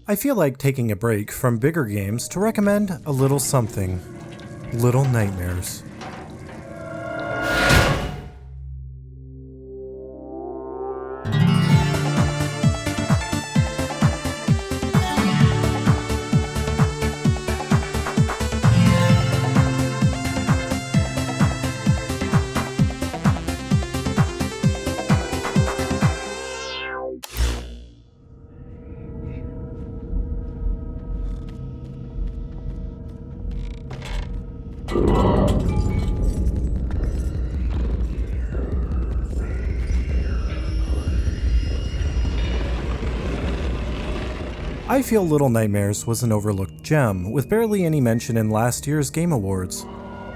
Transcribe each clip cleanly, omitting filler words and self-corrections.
I feel like taking a break from bigger games to recommend a little something. Little Nightmares. I feel Little Nightmares was an overlooked gem, with barely any mention in last year's Game Awards.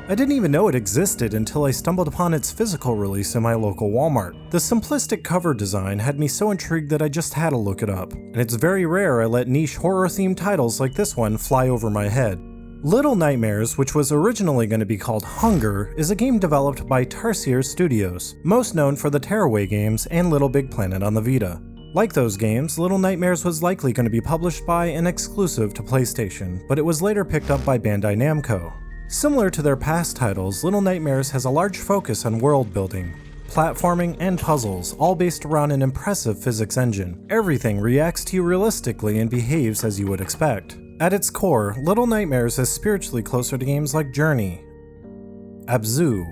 I didn't even know it existed until I stumbled upon its physical release in my local Walmart. The simplistic cover design had me so intrigued that I just had to look it up, and it's very rare I let niche horror-themed titles like this one fly over my head. Little Nightmares, which was originally going to be called Hunger, is a game developed by Tarsier Studios, most known for the Tearaway games and Little Big Planet on the Vita. Like those games, Little Nightmares was likely going to be published by and exclusive to PlayStation, but it was later picked up by Bandai Namco. Similar to their past titles, Little Nightmares has a large focus on world building, platforming, and puzzles, all based around an impressive physics engine. Everything reacts to you realistically and behaves as you would expect. At its core, Little Nightmares is spiritually closer to games like Journey, Abzu,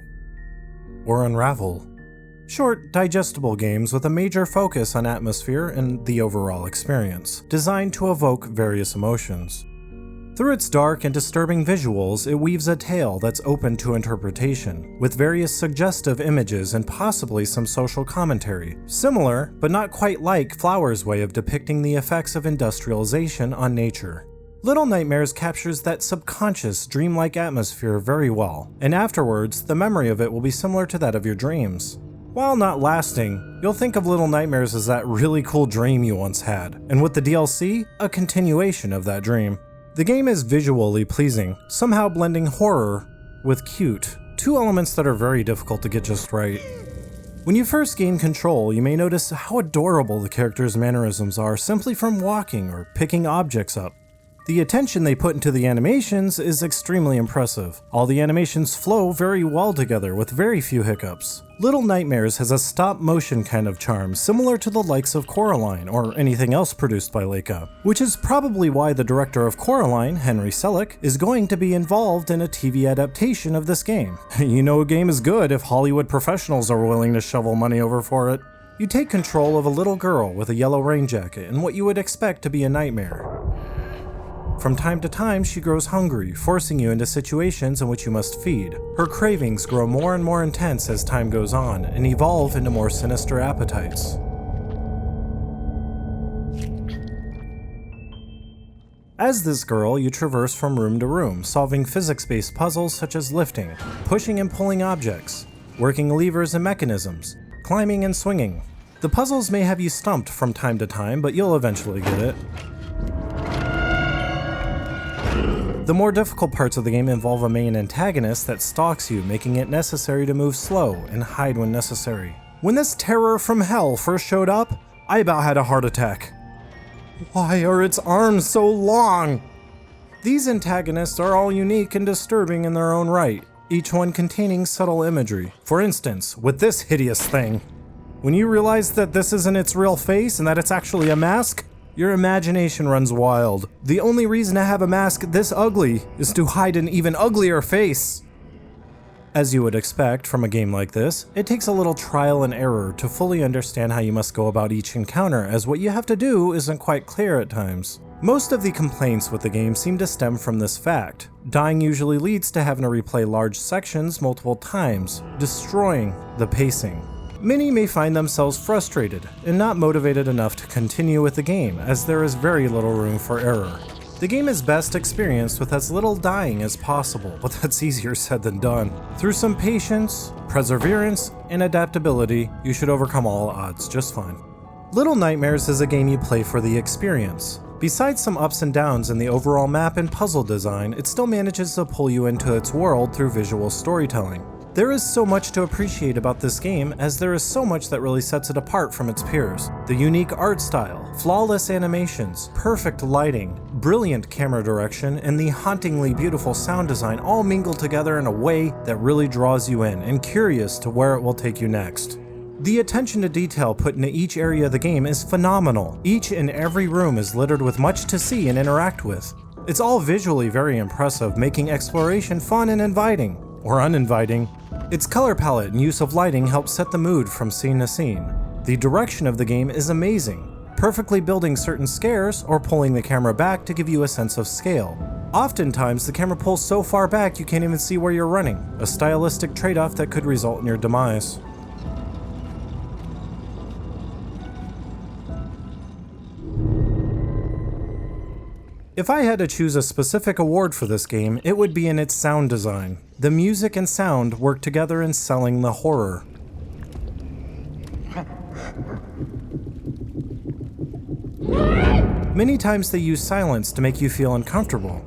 or Unravel. Short, digestible games with a major focus on atmosphere and the overall experience, designed to evoke various emotions. Through its dark and disturbing visuals, it weaves a tale that's open to interpretation, with various suggestive images and possibly some social commentary, similar, but not quite like Flower's way of depicting the effects of industrialization on nature. Little Nightmares captures that subconscious, dreamlike atmosphere very well, and afterwards, the memory of it will be similar to that of your dreams. While not lasting, you'll think of Little Nightmares as that really cool dream you once had, and with the DLC, a continuation of that dream. The game is visually pleasing, somehow blending horror with cute, two elements that are very difficult to get just right. When you first gain control, you may notice how adorable the characters' mannerisms are simply from walking or picking objects up. The attention they put into the animations is extremely impressive. All the animations flow very well together with very few hiccups. Little Nightmares has a stop-motion kind of charm similar to the likes of Coraline or anything else produced by Laika, which is probably why the director of Coraline, Henry Selick, is going to be involved in a TV adaptation of this game. You know a game is good if Hollywood professionals are willing to shovel money over for it. You take control of a little girl with a yellow rain jacket and what you would expect to be a nightmare. From time to time, she grows hungry, forcing you into situations in which you must feed. Her cravings grow more and more intense as time goes on, and evolve into more sinister appetites. As this girl, you traverse from room to room, solving physics-based puzzles such as lifting, pushing and pulling objects, working levers and mechanisms, climbing and swinging. The puzzles may have you stumped from time to time, but you'll eventually get it. The more difficult parts of the game involve a main antagonist that stalks you, making it necessary to move slow and hide when necessary. When this terror from hell first showed up, I about had a heart attack. Why are its arms so long? These antagonists are all unique and disturbing in their own right, each one containing subtle imagery. For instance, with this hideous thing. When you realize that this isn't its real face and that it's actually a mask, your imagination runs wild. The only reason to have a mask this ugly is to hide an even uglier face. As you would expect from a game like this, it takes a little trial and error to fully understand how you must go about each encounter, as what you have to do isn't quite clear at times. Most of the complaints with the game seem to stem from this fact. Dying usually leads to having to replay large sections multiple times, destroying the pacing. Many may find themselves frustrated and not motivated enough to continue with the game, as there is very little room for error. The game is best experienced with as little dying as possible, but that's easier said than done. Through some patience, perseverance, and adaptability, you should overcome all odds just fine. Little Nightmares is a game you play for the experience. Besides some ups and downs in the overall map and puzzle design, it still manages to pull you into its world through visual storytelling. There is so much to appreciate about this game, as there is so much that really sets it apart from its peers. The unique art style, flawless animations, perfect lighting, brilliant camera direction, and the hauntingly beautiful sound design all mingle together in a way that really draws you in and curious to where it will take you next. The attention to detail put into each area of the game is phenomenal. Each and every room is littered with much to see and interact with. It's all visually very impressive, making exploration fun and inviting, or uninviting. Its color palette and use of lighting help set the mood from scene to scene. The direction of the game is amazing, perfectly building certain scares or pulling the camera back to give you a sense of scale. Oftentimes, the camera pulls so far back you can't even see where you're running, a stylistic trade-off that could result in your demise. If I had to choose a specific award for this game, it would be in its sound design. The music and sound work together in selling the horror. Many times they use silence to make you feel uncomfortable.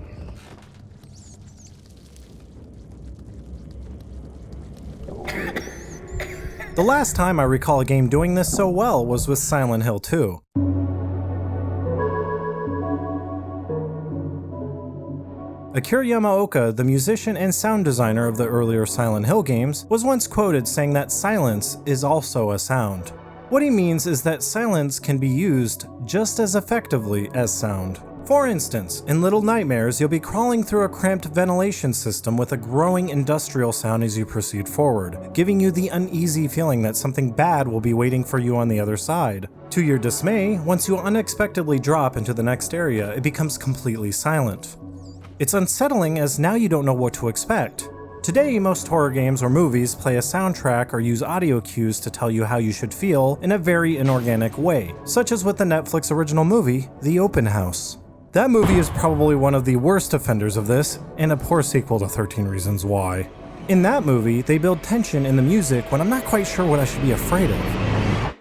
The last time I recall a game doing this so well was with Silent Hill 2. Akira Yamaoka, the musician and sound designer of the earlier Silent Hill games, was once quoted saying that silence is also a sound. What he means is that silence can be used just as effectively as sound. For instance, in Little Nightmares, you'll be crawling through a cramped ventilation system with a growing industrial sound as you proceed forward, giving you the uneasy feeling that something bad will be waiting for you on the other side. To your dismay, once you unexpectedly drop into the next area, it becomes completely silent. It's unsettling as now you don't know what to expect. Today, most horror games or movies play a soundtrack or use audio cues to tell you how you should feel in a very inorganic way, such as with the Netflix original movie, The Open House. That movie is probably one of the worst offenders of this, and a poor sequel to 13 Reasons Why. In that movie, they build tension in the music when I'm not quite sure what I should be afraid of.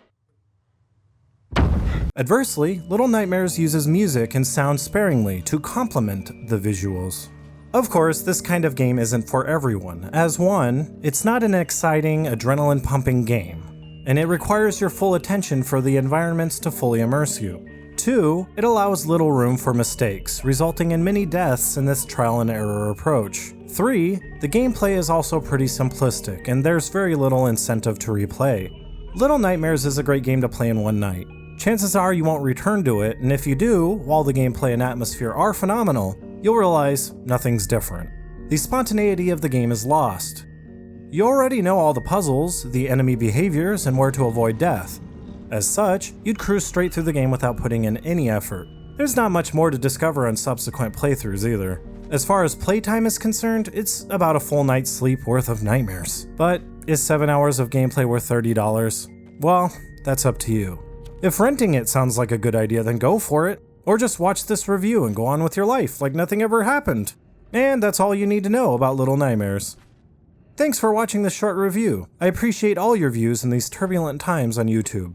Adversely, Little Nightmares uses music and sound sparingly to complement the visuals. Of course, this kind of game isn't for everyone, as one, it's not an exciting, adrenaline-pumping game, and it requires your full attention for the environments to fully immerse you. 2, it allows little room for mistakes, resulting in many deaths in this trial-and-error approach. 3, the gameplay is also pretty simplistic, and there's very little incentive to replay. Little Nightmares is a great game to play in one night. Chances are you won't return to it, and if you do, while the gameplay and atmosphere are phenomenal, you'll realize nothing's different. The spontaneity of the game is lost. You already know all the puzzles, the enemy behaviors, and where to avoid death. As such, you'd cruise straight through the game without putting in any effort. There's not much more to discover on subsequent playthroughs either. As far as playtime is concerned, it's about a full night's sleep worth of nightmares. But is 7 hours of gameplay worth $30? Well, that's up to you. If renting it sounds like a good idea, then go for it. Or just watch this review and go on with your life like nothing ever happened. And that's all you need to know about Little Nightmares. Thanks for watching this short review. I appreciate all your views in these turbulent times on YouTube.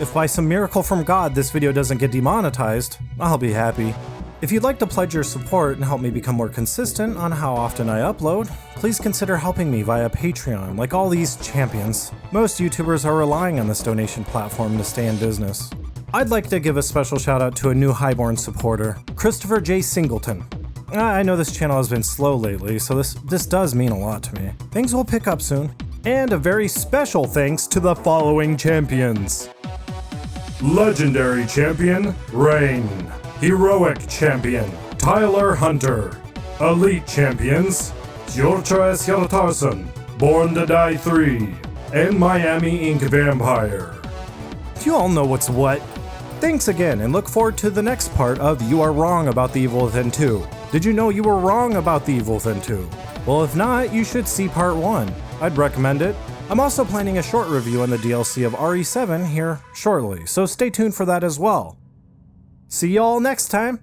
If by some miracle from God this video doesn't get demonetized, I'll be happy. If you'd like to pledge your support and help me become more consistent on how often I upload, please consider helping me via Patreon like all these champions. Most YouTubers are relying on this donation platform to stay in business. I'd like to give a special shout out to a new Highborn supporter, Christopher J. Singleton. I know this channel has been slow lately, so this does mean a lot to me. Things will pick up soon. And a very special thanks to the following champions. Legendary Champion, Rain. Heroic Champion, Tyler Hunter. Elite Champions, Jorcha S. Hjaltarsson, Born to Die 3, and Miami Ink Vampire. You all know what's what. Thanks again, and look forward to the next part of You Are Wrong About the Evil Within 2. Did you know you were wrong about the Evil Within 2? Well, if not, you should see part 1. I'd recommend it. I'm also planning a short review on the DLC of RE7 here shortly, so stay tuned for that as well. See y'all next time!